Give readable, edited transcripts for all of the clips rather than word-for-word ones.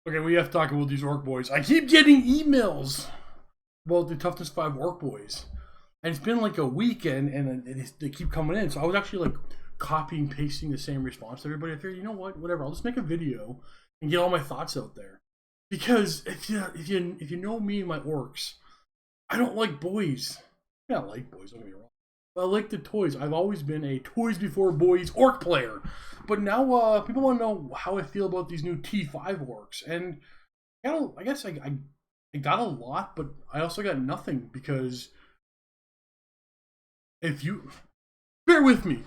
Okay, we have to talk about these orc boys. I keep getting emails about the Toughness 5 orc boys. And it's been like a weekend and they keep coming in. So I was actually like copying, pasting the same response to everybody. I figured, you know what, whatever, I'll just make a video and get all my thoughts out there. Because if you know me and my orcs, I don't like boys. I don't like boys, don't get me wrong. But I like the toys. I've always been a toys before boys orc player. But now people want to know how I feel about these new T5 orcs. And I guess I got a lot, but I also got nothing because if you bear with me,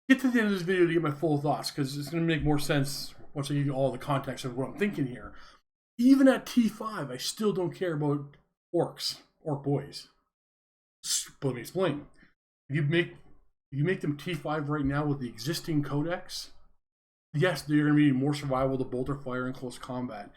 get to the end of this video to get my full thoughts because it's going to make more sense once I give you all the context of what I'm thinking here. Even at T5, I still don't care about orc boys. But let me explain. If you make them T5 right now with the existing codex, yes, they're going to be more survival to bolter fire and close combat.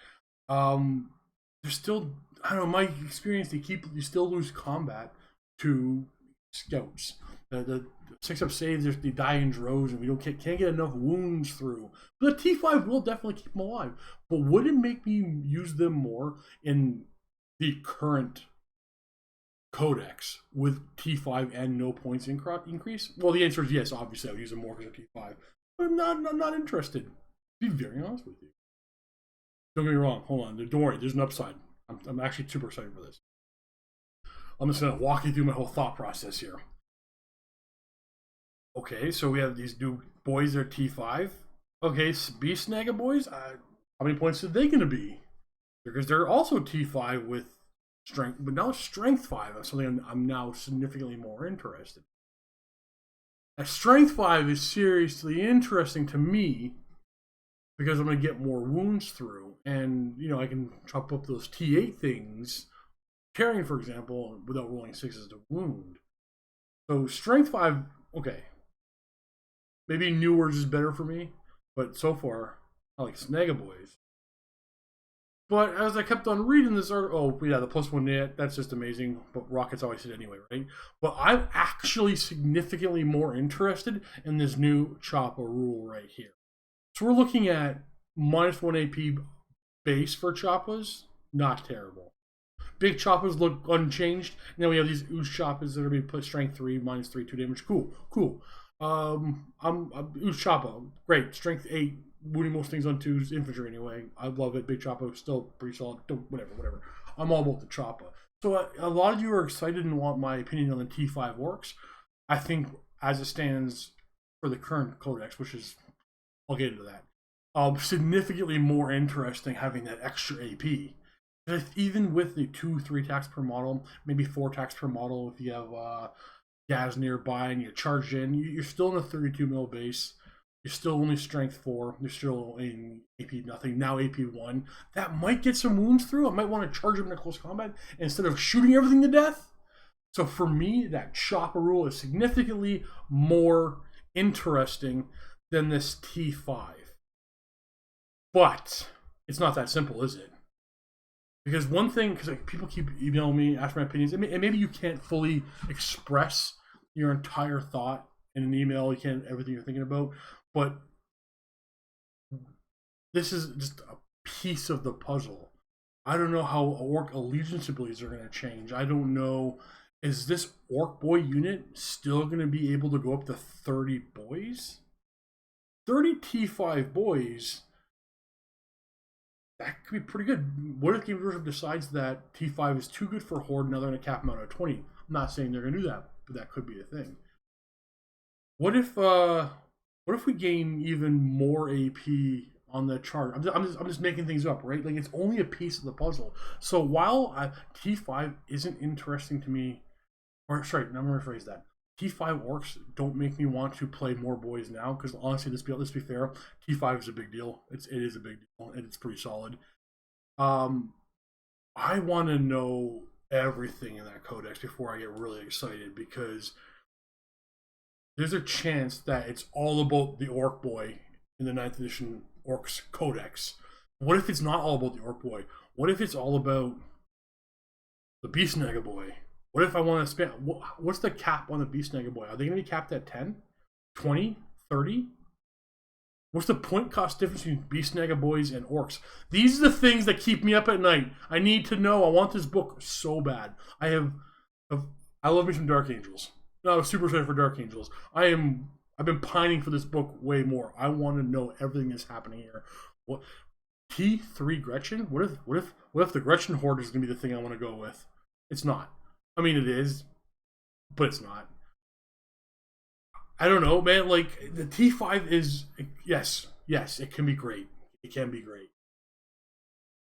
They're still, I don't know, my experience, you still lose combat to scouts. The 6-up saves, they die in droves, and we can't get enough wounds through. But the T5 will definitely keep them alive. But would it make me use them more in the current codex with T5 and no points increase? Well, the answer is yes. Obviously, I would use them more because of T5. But I'm not interested. To be very honest with you. Don't get me wrong. Hold on. Don't worry. There's an upside. I'm actually super excited for this. I'm just going to walk you through my whole thought process here. Okay, so we have these new boys. They're T5. Okay, Beast Snaga boys. How many points are they going to be? Because they're also T5 with strength, but now Strength 5. That's something I'm now significantly more interested in. Strength 5 is seriously interesting to me because I'm going to get more wounds through, and I can chop up those T8 things, carrying, for example, without rolling sixes to wound. So Strength 5, okay. Maybe New Words is better for me, but so far, I like Snaga Boys. But as I kept on reading this article, oh yeah, the +1 net, that's just amazing. But Rockets always hit anyway, right? But I'm actually significantly more interested in this new Choppa rule right here. So we're looking at -1 AP base for Choppas, not terrible. Big Choppas look unchanged. Now we have these Ooze Choppas that are being put strength 3, -3, 2 damage. Cool. I'm Ooze Choppa, great. Strength 8, wounding most things on 2s, infantry anyway. I love it. Big Choppa, still pretty solid. Whatever. I'm all about the Choppa. So a lot of you are excited and want my opinion on the T5 orcs. I think as it stands for the current codex, which is, I'll get into that, significantly more interesting having that extra AP. Even with the 2-3 attacks per model, maybe 4 attacks per model, if you have Gaz nearby and you charge in, you're still in a 32 mil base. You're still only strength 4. You're still in AP nothing. Now AP 1. That might get some wounds through. I might want to charge him in a close combat instead of shooting everything to death. So for me, that Choppa rule is significantly more interesting than this T5. But it's not that simple, is it? Because one thing, because people keep emailing me, asking my opinions, and maybe you can't fully express your entire thought in an email. You can't everything you're thinking about, but this is just a piece of the puzzle. I don't know how orc allegiance abilities are going to change. I don't know. Is this orc boy unit still going to be able to go up to 30 boys? 30 T5 boys, that could be pretty good. What if Game Workshop decides that T5 is too good for Horde, now they're going to cap them out at 20? I'm not saying they're going to do that, but that could be a thing. What if we gain even more AP on the chart? I'm just making things up, right? Like it's only a piece of the puzzle. So while T5 isn't interesting to me, or sorry, I'm gonna rephrase that. T5 orcs don't make me want to play more boys now because honestly, let's be fair, T5 is a big deal. It is a big deal and it's pretty solid. I want to know everything in that codex before I get really excited because there's a chance that it's all about the orc boy in the 9th edition orcs codex. What if it's not all about the orc boy? What if it's all about the beast snaga boy? What if I want to spend, what's the cap on the beast snaga boy? Are they going to be capped at 10, 20, 30? What's the point cost difference between Beast Nega Boys and Orcs? These are the things that keep me up at night. I need to know. I want this book so bad. I love me some Dark Angels. No, I was super excited for Dark Angels. I've been pining for this book way more. I want to know everything that's happening here. What T3 Gretchen? What if the Gretchen Horde is gonna be the thing I want to go with? It's not. I mean, it is, but it's not. I don't know, man. Like the T5 is yes, it can be great. It can be great.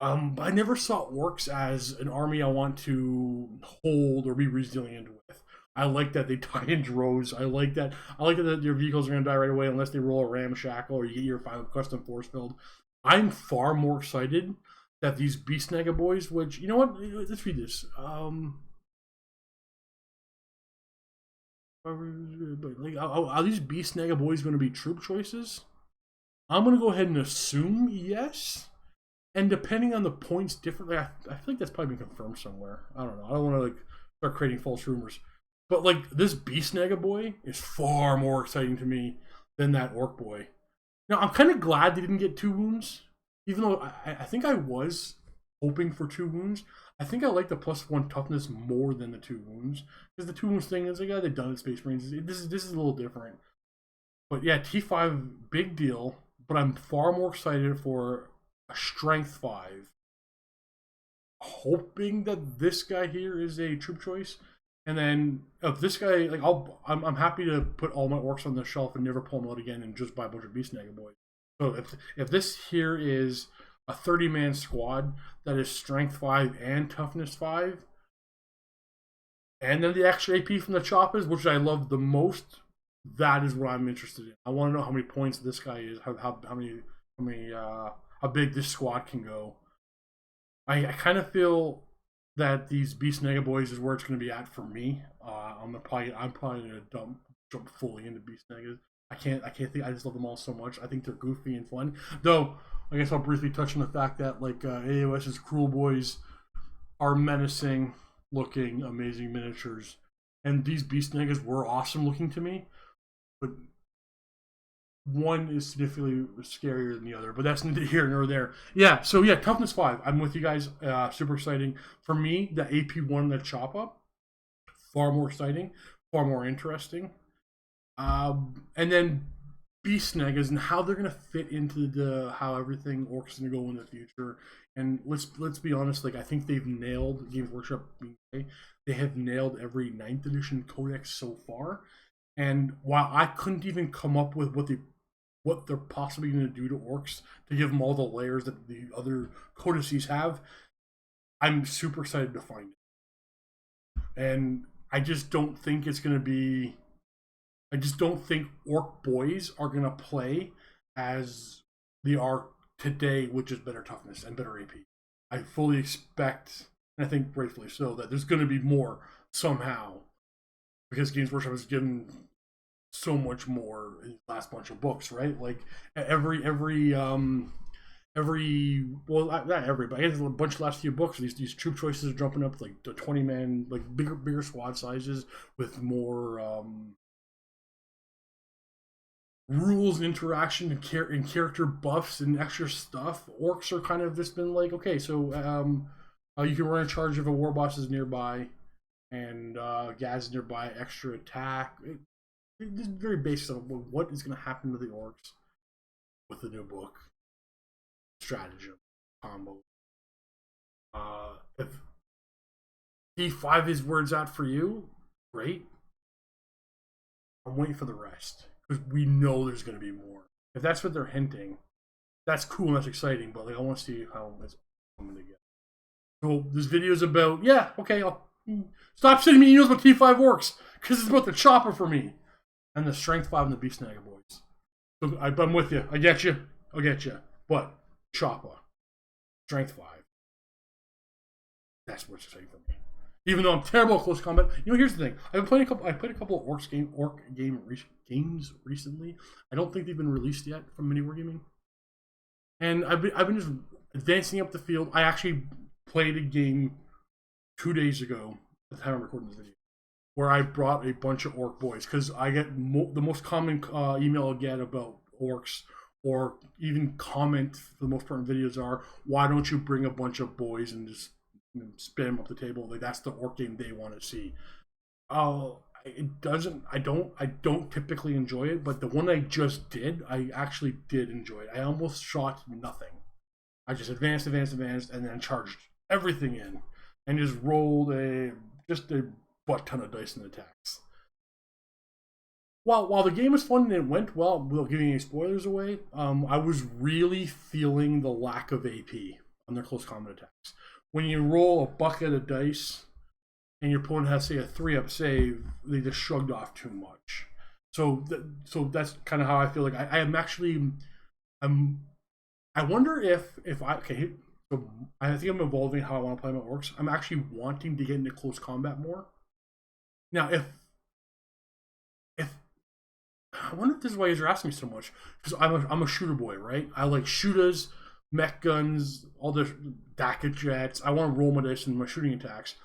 But I never saw orcs as an army I want to hold or be resilient with. I like that they die in droves. I like that. I like that your vehicles are going to die right away unless they roll a ramshackle or you get your final custom force build. I'm far more excited that these Beast Nega boys, which you know what? Let's read this. Are these Beast Nega boys going to be troop choices? I'm going to go ahead and assume yes. And depending on the points differently, I feel like that's probably been confirmed somewhere. I don't know. I don't want to like start creating false rumors. But like this Beast Nega boy is far more exciting to me than that Orc boy. Now I'm kind of glad they didn't get 2 wounds, even though I think I was hoping for 2 wounds. I think I like the +1 toughness more than the 2 wounds because the 2 wounds thing is like, yeah, they've done it Space Marines. This is a little different. But yeah, T5 big deal. But I'm far more excited for a Strength 5, hoping that this guy here is a troop choice. And then if this guy, like, I'm happy to put all my orcs on the shelf and never pull them out again and just buy a bunch of Beast Nega boys. So if this here is a 30-man squad that is Strength 5 and Toughness 5, and then the extra AP from the choppers, which I love the most, that is what I'm interested in. I want to know how many points this guy is, how big this squad can go. I kind of feel that these Beast Nega boys is where it's going to be at for me. I'm probably going to jump fully into Beast Negas. I can't think. I just love them all so much. I think they're goofy and fun. Though I guess I'll briefly touch on the fact that like AOS's Cruel Boys are menacing looking, amazing miniatures, and these Beast Negas were awesome looking to me. But one is significantly scarier than the other, but that's neither here nor there. Yeah, so yeah, Toughness 5. I'm with you guys. Super exciting. For me, the AP1, the chop up, far more exciting, far more interesting. And then Beast Negas and how they're gonna fit into the how everything Orcs gonna go in the future. And let's be honest, like I think they've nailed Games Workshop. They have nailed every 9th edition codex so far. And while I couldn't even come up with what they're possibly going to do to orcs to give them all the layers that the other codices have, I'm super excited to find it. And I just don't think it's going to be. I just don't think orc boys are going to play as they are today, which is better toughness and better AP. I fully expect, and I think rightfully so, that there's going to be more somehow because Games Workshop has given so much more in the last bunch of books, right? Like every well not every, but I guess a bunch of the last few books, these troop choices are jumping up like the 20-man, like bigger squad sizes with more rules and interaction and character buffs and extra stuff. Orcs are kind of just been like, okay, so you can run in charge of a war boss is nearby, and Gaz nearby, extra attack. It's very basic of what is going to happen to the orcs with the new book, stratagem, combo. If T5 is where it's at for you, great. I'm waiting for the rest because we know there's going to be more. If that's what they're hinting, that's cool and that's exciting. But like, I want to see how it's coming together. So this video is about I'll stop sending me emails about T5 orcs because it's about the chopper for me. And the Strength 5 and the Beast Nega boys. So I'm with you. I get you. I'll get you. But Choppa, Strength 5. That's what's exciting for me. Even though I'm terrible at close combat. You know, here's the thing. I played a couple of orc games recently. I don't think they've been released yet from Mini Wargaming. And I've been just advancing up the field. I actually played a game 2 days ago at the time I'm recording this video, where I brought a bunch of orc boys because I get the most common email I get about orcs or even comment for the most part in videos are, why don't you bring a bunch of boys and just spin them up the table? Like that's the orc game they want to see. Oh, it doesn't. I don't typically enjoy it, but the one I just did, I actually did enjoy it. I almost shot nothing. I just advanced, and then charged everything in, and just rolled a butt ton of dice and attacks. While the game was fun and it went well, without giving any spoilers away, I was really feeling the lack of AP on their close combat attacks. When you roll a bucket of dice and your opponent has, say, a 3-up save, they just shrugged off too much. So that's kind of how I feel. Like I am actually, I wonder if I okay. So I think I'm evolving how I want to play my orcs. I'm actually wanting to get into close combat more. Now, if I wonder if this is why you're asking me so much, because I'm a shooter boy, right? I like shooters, mech guns, all the Dakka jets. I want to roll my dice in my shooting attacks.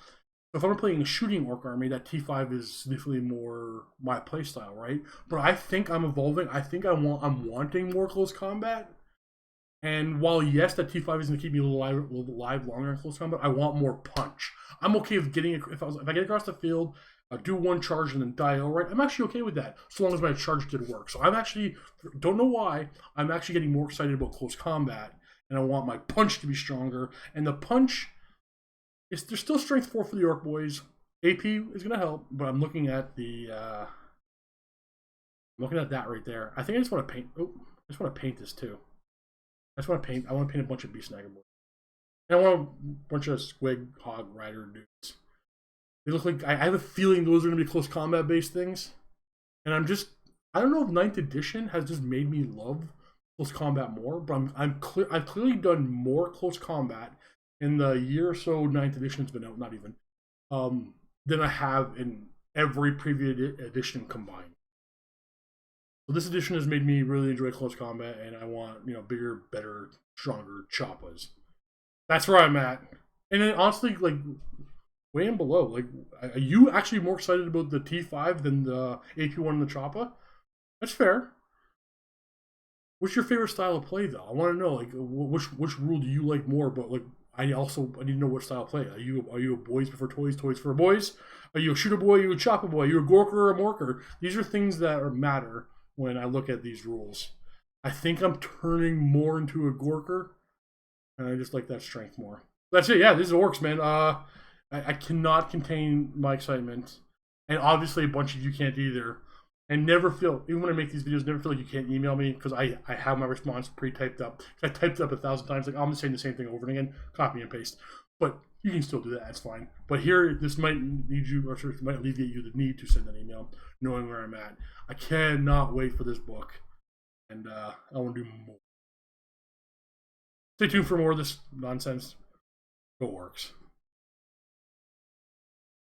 If I'm playing a shooting orc army, that T5 is significantly more my playstyle, right? But I think I'm evolving. I think I'm wanting more close combat. And while yes, that T5 is going to keep me alive longer in close combat, I want more punch. I'm okay with getting if I get across the field, do one charge and then die. All right, I'm actually okay with that, so long as my charge did work. So I'm actually don't know why I'm actually getting more excited about close combat, and I want my punch to be stronger. And the punch is there's still strength 4 for the orc boys. AP is going to help, but I'm looking at I'm looking at that right there. I think I just want to paint. Oh, I just want to paint this too. I just want to paint. I want to paint a bunch of beast snagger boys. And I want a bunch of squig hog rider dudes. They look like I have a feeling those are going to be close combat based things. And I don't know if 9th edition has just made me love close combat more, but I've clearly done more close combat in the year or so 9th edition's been out, not even, than I have in every previous edition combined. So this edition has made me really enjoy close combat, and I want bigger, better, stronger choppas. That's where I'm at. And then honestly, like way in below, like are you actually more excited about the T5 than the AP1 and the choppa? That's fair. What's your favorite style of play though? I want to know like which rule do you like more? But like I need to know what style of play. Are you a boys before toys, toys for boys? Are you a shooter boy? Are you a choppa boy? Are you a gorker or a morker? These are things that matter when I look at these rules. I think I'm turning more into a gorker, and I just like that strength more. That's it. Yeah, this works, man. I cannot contain my excitement, and obviously a bunch of you can't either. And never feel, even when I make these videos, never feel like you can't email me because I have my response pre-typed up. I typed it up 1,000 times. Like I'm just saying the same thing over and again, copy and paste. But you can still do that. That's fine. But here, this might need you, or it might alleviate you the need to send an email, knowing where I'm at. I cannot wait for this book, and I want to do more. Stay tuned for more of this nonsense. Go Orcs.